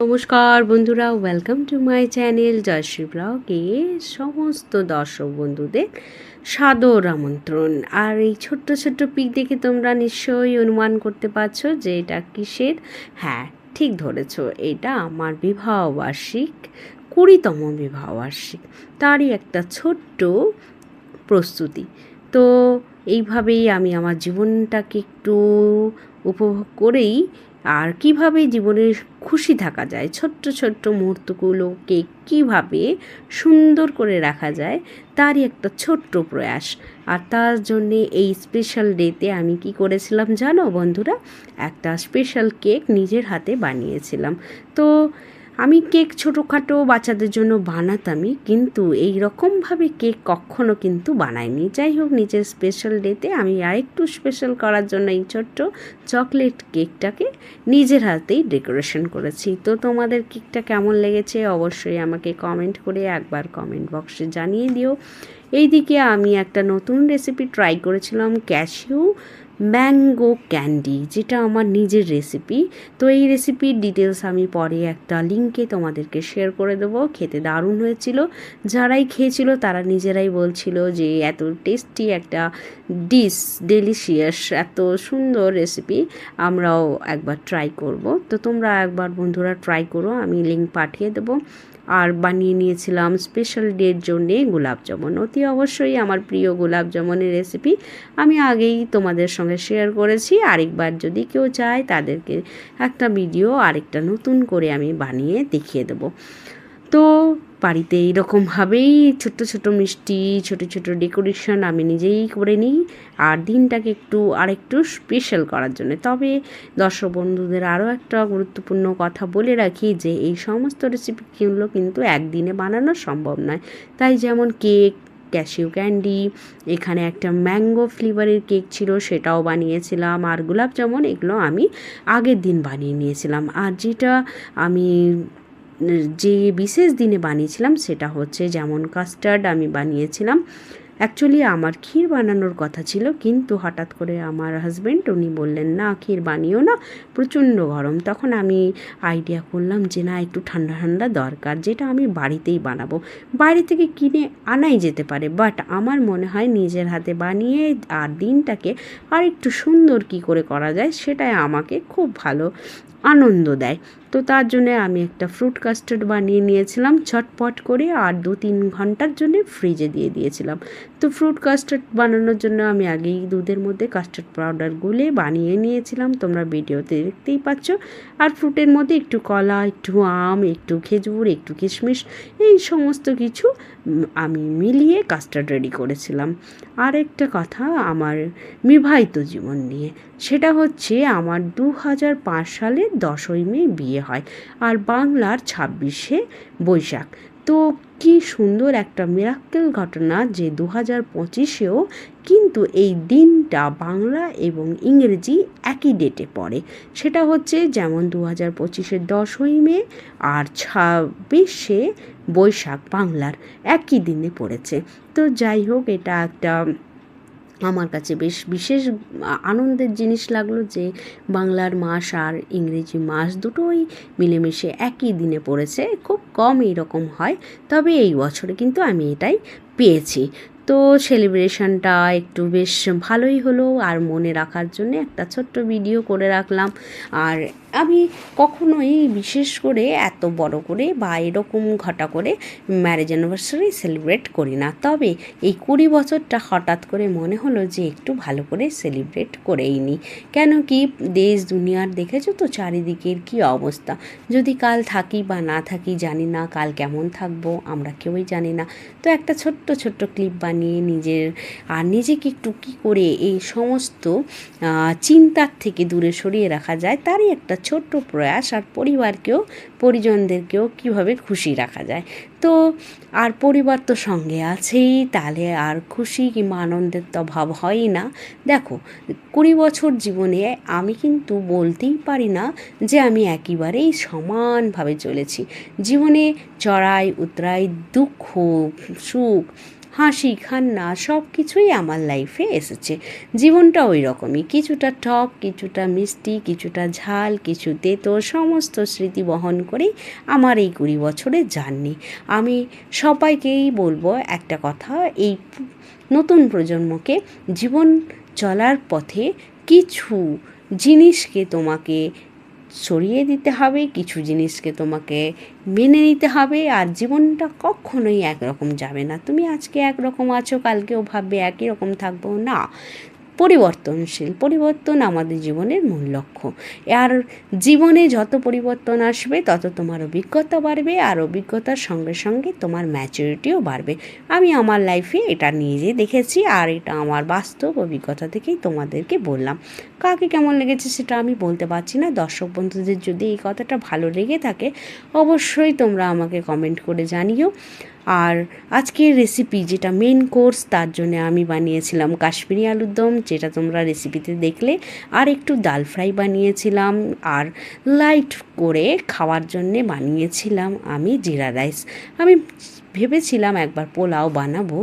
নমস্কার বন্ধুরা, welcome to my channel Jayashree ব্লগে। সমস্ত দর্শক বন্ধুদের সাদর আমন্ত্রণ। আর এই ছোট্ট ছোট্ট পিক দেখে তোমরা নিশ্চয়ই অনুমান করতে পারছো যে এটা কিসের। হ্যাঁ, ঠিক ধরেছ, এটা আমার বিবাহবার্ষিক, 20তম বিবাহবার্ষিক, তারই একটা ছোট্ট প্রস্তুতি। তো এইভাবেই আমি আমার জীবনটাকে একটু উপভোগ করেই, আর কিভাবে জীবনে খুশি থাকা যায়, ছোট্ট ছোট্ট মুহূর্তগুলোকে কিভাবে সুন্দর করে রাখা যায়, তারই একটা ছোট্ট প্রয়াস। আর তার জন্যে এই স্পেশাল ডেতে আমি কি করেছিলাম জানো বন্ধুরা, একটা স্পেশাল কেক নিজের হাতে বানিয়েছিলাম। তো আমি কেক ছোটোখাটো বাচ্চাদের জন্য বানাতামই, কিন্তু এই রকমভাবে কেক কখনো কিন্তু বানাইনি। যাই হোক, নিজের স্পেশাল ডেতে আমি আরেকটু স্পেশাল করার জন্য এই ছোট্ট চকলেট কেকটাকে নিজের হাতেই ডেকোরেশন করেছি। তো তোমাদের কেকটা কেমন লেগেছে অবশ্যই আমাকে কমেন্ট করে একবার কমেন্ট বক্সে জানিয়ে দিও। এইদিকে আমি একটা নতুন রেসিপি ট্রাই করেছিলাম, ক্যাশিউ ম্যাঙ্গো ক্যান্ডি, যেটা আমার নিজের রেসিপি। তো এই রেসিপির ডিটেলস আমি পরে একটা লিঙ্কে তোমাদেরকে শেয়ার করে দেবো। খেতে দারুণ হয়েছিল, যারাই খেয়েছিল তারা নিজেরাই বলছিল যে এত টেস্টি একটা ডিশ, ডেলিশিয়াস, এত সুন্দর রেসিপি, আমরাও একবার ট্রাই করব। তো তোমরা একবার বন্ধুরা ট্রাই করো, আমি লিঙ্ক পাঠিয়ে দেবো। আর বানিয়ে নিয়েছিলাম স্পেশাল ডের জন্যে গোলাপ জামুন, অতি অবশ্যই আমার প্রিয় গোলাপ জামুনের রেসিপি আমি আগেই তোমাদের সঙ্গে শেয়ার করেছি। আরেকবার যদি কেউ চায় তাদেরকে একটা ভিডিও আরেকটা নতুন করে আমি বানিয়ে দেখিয়ে দেবো। তো বাড়িতে এইরকমভাবেই ছোট্ট ছোট মিষ্টি, ছোট ছোট ডেকোরেশন আমি নিজেই করে নিই, আর দিনটাকে একটু আরেকটু স্পেশাল করার জন্য। তবে দর্শক বন্ধুদের আরও একটা গুরুত্বপূর্ণ কথা বলে রাখি যে এই সমস্ত রেসিপিগুলো কিন্তু একদিনে বানানো সম্ভব নয়। তাই যেমন কেক, ক্যাশিউ ক্যান্ডি, এখানে একটা ম্যাঙ্গো ফ্লেভারের কেক ছিল, সেটাও বানিয়েছিলাম। আর গোলাপ জামুন এগুলো আমি আগের দিন বানিয়ে নিয়েছিলাম। আর যেটা আমি যে বিশেষ দিনে বানিয়েছিলাম সেটা হচ্ছে যেমন কাস্টার্ড আমি বানিয়েছিলাম। অ্যাকচুয়ালি আমার ক্ষীর বানানোর কথা ছিল, কিন্তু হঠাৎ করে আমার হাজব্যান্ড উনি বললেন না ক্ষীর বানিও না, প্রচণ্ড গরম। তখন আমি আইডিয়া করলাম যে না, একটু ঠান্ডা ঠান্ডা দরকার, যেটা আমি বাড়িতেই বানাবো। বাইরে থেকে কিনে আনাই যেতে পারে, বাট আমার মনে হয় নিজের হাতে বানিয়ে আর দিনটাকে আর একটু সুন্দর কি করে করা যায়, সেটাই আমাকে খুব ভালো আনন্দ দেয়। তো তার জন্যে আমি একটা ফ্রুট কাস্টার্ড বানিয়ে নিয়েছিলাম ঝটপট করে, আর 2-3 ঘন্টার জন্য ফ্রিজে দিয়ে দিয়েছিলাম। তো ফ্রুট কাস্টার্ড বানানোর জন্য আমি আগেই দুধের মধ্যে কাস্টার্ড পাউডার গুলে বানিয়ে নিয়েছিলাম, তোমরা ভিডিওতে দেখতেই পাচ্ছ। আর ফ্রুটের মধ্যে একটু কলা, একটু আম, একটু খেজুর, একটু কিশমিশ, এই সমস্ত কিছু আমি মিলিয়ে কাস্টার্ড রেডি করেছিলাম। আর একটা কথা আমার বিবাহিত জীবন নিয়ে, সেটা হচ্ছে আমার 2005 সালের 10ই মে বিয়ে হয়, আর বাংলার 26শে বৈশাখ। তো কি সুন্দর একটা মিরাক্কেল ঘটনা যে 2025-এও কিন্তু এই দিনটা বাংলা এবং ইংরেজি একই ডেটে পড়ে। সেটা হচ্ছে যেমন 2025-এর 10ই মে আর 26শে বৈশাখ বাংলার একই দিনে পড়েছে। তো যাই হোক, এটা একটা আমার কাছে বেশ বিশেষ আনন্দের জিনিস লাগলো যে বাংলার মাস আর ইংরেজি মাস দুটোই মিলেমিশে একই দিনে পড়েছে। খুব কম এইরকম হয়, তবে এই বছরে কিন্তু আমি এটাই পেয়েছি। তো সেলিব্রেশনটা একটু বেশ ভালোই হলো, আর মনে রাখার জন্য একটা ছোট্ট ভিডিও করে রাখলাম। আর আমি কখনোই বিশেষ করে এত বড় করে বা এরকম ঘটা করে ম্যারেজ অ্যানিভার্সারি সেলিব্রেট করি না, তবে এই 20 বছরটা হঠাৎ করে মনে হলো যে একটু ভালো করে সেলিব্রেট করেই নিই। কেন কি, দেশ দুনিয়ার দেখেছো তো চারিদিকের কি অবস্থা, যদি কাল থাকি বা না থাকি জানি না, কাল কেমন থাকবো আমরা কেউই জানি না। তো একটা ছোট্ট ছোট্ট ক্লিপ বানিয়ে নিজেকে একটু কী করে এই সমস্ত চিন্তার থেকে দূরে সরিয়ে রাখা যায়, তারই একটা ছোট্ট প্রয়াস। আর পরিজনদেরকেও কীভাবে খুশি রাখা যায়। তো আর পরিবার তো সঙ্গে আছেই, তাহলে আর খুশি কিংবা আনন্দের তো অভাব হয়ই না। দেখো, 20 বছর জীবনে আমি কিন্তু বলতেই পারি না যে আমি একেবারেই সমানভাবে চলেছি। জীবনে চড়াই উতরাই, দুঃখ সুখ হাসি কান্না সব কিছুই আমার লাইফে এসেছে। জীবনটা ওই রকমই, কিছুটা টক, কিছুটা মিষ্টি, কিছুটা ঝাল, কিছু তেতো, সমস্ত স্মৃতি বহন করেই আমার এই 20 বছরের জার্নি। আমি সবাইকেই বলবো একটা কথা, এই নতুন প্রজন্মকে জীবন চলার পথে কিছু জিনিসকে তোমাকে সরিয়ে দিতে হবে, কিছু জিনিসকে তোমাকে মেনে নিতে হবে। আর জীবনটা কখনোই একরকম যাবে না। তুমি আজকে একরকম আছো, কালকেও ভাববে একই রকম থাকবো না। পরিবর্তনশীল, পরিবর্তন আমাদের জীবনের মূল লক্ষ্য। আর জীবনে যত পরিবর্তন আসবে তত তোমার অভিজ্ঞতা বাড়বে, আর অভিজ্ঞতার সঙ্গে সঙ্গে তোমার ম্যাচুরিটিও বাড়বে। আমি আমার লাইফে এটা নিজে দেখেছি, আর এটা আমার বাস্তব অভিজ্ঞতা থেকেই তোমাদেরকে বললাম। কাকে কেমন লেগেছে সেটা আমি বলতে পারছি না। দর্শক বন্ধুদের যদি এই কথাটা ভালো লেগে থাকে অবশ্যই তোমরা আমাকে কমেন্ট করে জানিও। আর আজকের রেসিপি যেটা মেন কোর্স, তার জন্য আমি বানিয়েছিলাম কাশ্মীরি আলুর দম, যেটা তোমরা রেসিপিতে দেখলে। আর একটু ডাল ফ্রাই বানিয়েছিলাম, আর লাইট করে খাওয়ার জন্যে বানিয়েছিলাম আমি জিরা রাইস। আমি ভেবেছিলাম একবার পোলাও বানাবো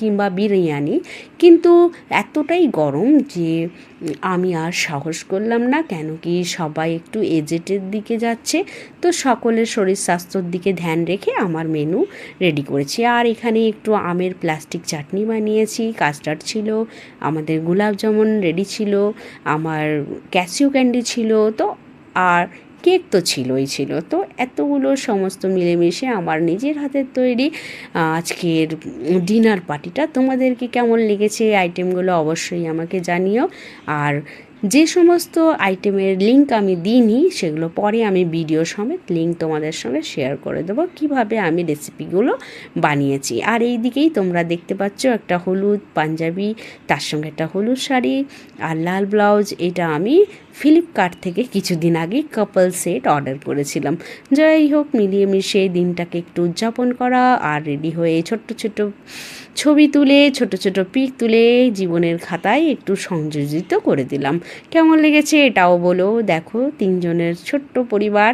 কিংবা বিরিয়ানি, কিন্তু এতটাই গরম যে আমি আর সাহস করলাম না। কেন কি সবাই একটু এজেটের দিকে যাচ্ছে, তো সকলের শরীর স্বাস্থ্যর দিকে ধ্যান রেখে আমার মেনু রেডি করেছি। আর এখানে একটু আমের প্লাস্টিক চাটনি বানিয়েছি, কাস্টার্ড ছিল, আমাদের গোলাপ জামুন রেডি ছিল, আমার ক্যাশিউ ক্যান্ডি ছিল, তো আর কেক তো ছিল। তো এতগুলো সমস্ত মিলেমিশে আমার নিজের হাতের তৈরি আজকের ডিনার পার্টিটা। তোমাদেরকে কেমন লেগেছে আইটেমগুলো অবশ্যই আমাকে জানিও। আর যে সমস্ত আইটেমের লিঙ্ক আমি দিইনি সেগুলো পরে আমি ভিডিও সমেত লিঙ্ক তোমাদের সঙ্গে শেয়ার করে দেবো, কীভাবে আমি রেসিপিগুলো বানিয়েছি। আর এই দিকেই তোমরা দেখতে পাচ্ছ একটা হলুদ পাঞ্জাবি, তার সঙ্গে একটা হলুদ শাড়ি আর লাল ব্লাউজ। এটা আমি ফ্লিপকার্ট থেকে কিছুদিন আগে কাপল সেট অর্ডার করেছিলাম। যাই হোক, মিলিয়ে মিশিয়ে দিনটাকে একটু উদযাপন করা আর রেডি হয়ে ছোট্ট ছোট্ট ছবি তুলে, ছোট ছোট পিক তুলে জীবনের খাতায় একটু সংযোজিত করে দিলাম। কেমন লেগেছে এটাও বলো। দেখো 3 জনের ছোট্ট পরিবার,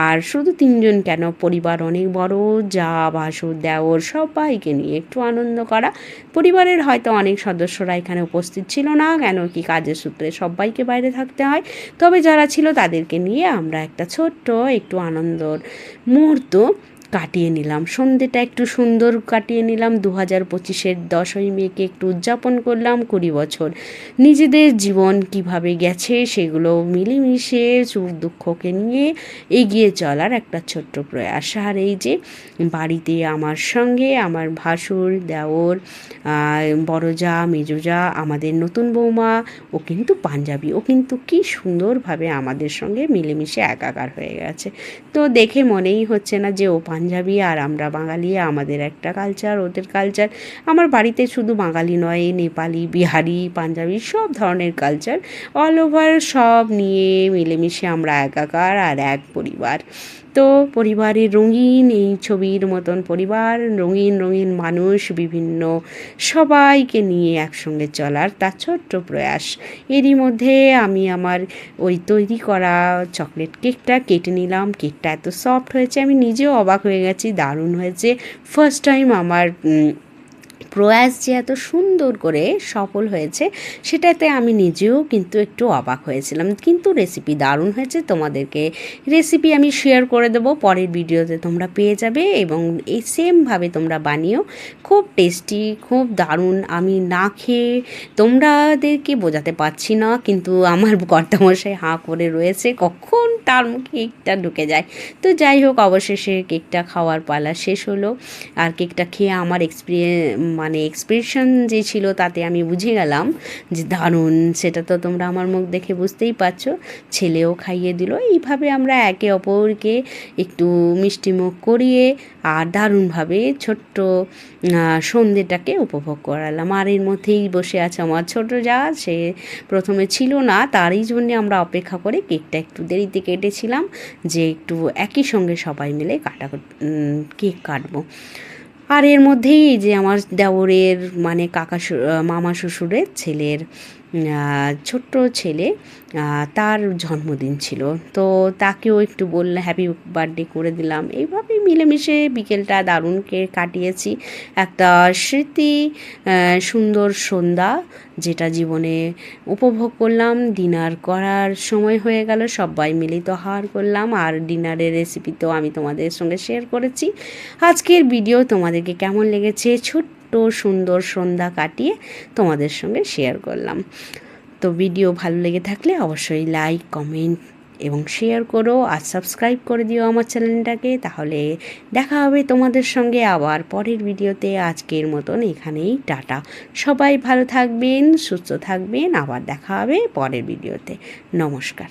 আর শুধু 3 জন কেন, পরিবার অনেক বড়, যা ভাসুর দেওর সবাইকে নিয়ে একটু আনন্দ করা। পরিবারের হয়তো অনেক সদস্যরা এখানে উপস্থিত ছিল না, কেন কি কাজের সূত্রে সবাইকে বাইরে থাকতে হয়। তবে যারা ছিল তাদেরকে নিয়ে আমরা একটা ছোট্ট একটু আনন্দর মুহূর্ত কাটিয়ে নিলাম। সন্ধ্যেটা একটু সুন্দর কাটিয়ে নিলাম। 2025-এর 10ই মেকে একটু উদযাপন করলাম 20 বছর। নিজেদের জীবন কিভাবে গেছে সেগুলো মিলেমিশে সুখ দুঃখকে নিয়ে এগিয়ে চলার একটা ছোট্ট প্রয়াস। আর এই যে বাড়িতে আমার সঙ্গে আমার ভাসুর, দেওর, বড় যা, মেজো যা, আমাদের নতুন বৌমা, ও কিন্তু পাঞ্জাবি, ও কিন্তু কি সুন্দরভাবে আমাদের সঙ্গে মিলেমিশে একাকার হয়ে গেছে। তো দেখে মনেই হচ্ছে না যে ও পাঞ্জাবি আর আমরা বাঙালি, আমাদের একটা কালচার, ওদের কালচার। আমার বাড়িতে শুধু বাঙালি নয়, নেপালি, বিহারি, পাঞ্জাবি সব ধরনের কালচার, অল ওভার সব নিয়ে মিলেমিশে আমরা একাকার আর এক পরিবার। তো পরিবারের রঙিন এই ছবির মতন পরিবার, রঙিন রঙিন মানুষ, বিভিন্ন সবাইকে নিয়ে একসঙ্গে চলার তার ছোট্ট প্রয়াস। এরই মধ্যে আমি আমার ওই তৈরি করা চকলেট কেকটা কেটে নিলাম। কেকটা এত সফট হয়েছে, আমি নিজেও অবাক হয়ে গেছি, দারুণ হয়েছে। ফার্স্ট টাইম আমার প্রয়াস যে এত সুন্দর করে সফল হয়েছে সেটাতে আমি নিজেও কিন্তু একটু অবাক হয়েছিলাম। কিন্তু রেসিপি দারুণ হয়েছে। তোমাদেরকে রেসিপি আমি শেয়ার করে দেবো পরের ভিডিওতে, তোমরা পেয়ে যাবে, এবং এই সেমভাবে তোমরা বানিও। খুব টেস্টি, খুব দারুণ। আমি না খেয়ে তোমাদেরকে বোঝাতে পারছি না, কিন্তু আমার কর্তামশাই হাঁ করে রয়েছে কখন তার মুখে কেকটা ঢুকে যায়। তো যাই হোক, অবশেষে কেকটা খাওয়ার পালা শেষ হলো। আর কেকটা খেয়ে আমার এক্সপ্রেশন যে ছিল তাতে আমি বুঝে গেলাম যে দারুণ। সেটা তো তোমরা আমার মুখ দেখে বুঝতেই পারছো। ছেলেও খাইয়ে দিল। এইভাবে আমরা একে অপরকে একটু মিষ্টিমুখ করিয়ে আর দারুণভাবে ছোট্ট সন্ধ্যেটাকে উপভোগ করালাম। আর এর মধ্যেই বসে আছে আমার ছোটো যা, সে প্রথমে ছিল না, তারই জন্যে আমরা অপেক্ষা করে কেকটা একটু দেরিতে কেটেছিলাম, যে একটু একই সঙ্গে সবাই মিলে কেক কাটবো। আর এর মধ্যেই যে আমার দেওরের মামা শ্বশুরের ছেলের ছোট্ট ছেলে, তার জন্মদিন ছিল, তো তাকেও একটু বললে হ্যাপি বার্থডে করে দিলাম। এইভাবেই মিলেমিশে বিকেলটা দারুণ কাটিয়েছি। একটা স্মৃতি সুন্দর সন্ধ্যা যেটা জীবনে উপভোগ করলাম। ডিনার করার সময় হয়ে গেল, সবাই মিলিত আহার করলাম, আর ডিনারের রেসিপি তো আমি তোমাদের সঙ্গে শেয়ার করেছি। আজকের ভিডিও তোমাদেরকে কেমন লেগেছে ছোট্ট সুন্দর সন্ধ্যা কাটিয়ে তোমাদের সঙ্গে শেয়ার করলাম। তো ভিডিও ভালো লেগে থাকলে অবশ্যই লাইক, কমেন্ট এবং শেয়ার করো, আর সাবস্ক্রাইব করে দিও আমার চ্যানেলটাকে। তাহলে দেখা হবে তোমাদের সঙ্গে আবার পরের ভিডিওতে। আজকের মতন এখানেই টাটা। সবাই ভালো থাকবেন, সুস্থ থাকবেন, আবার দেখা হবে পরের ভিডিওতে। নমস্কার।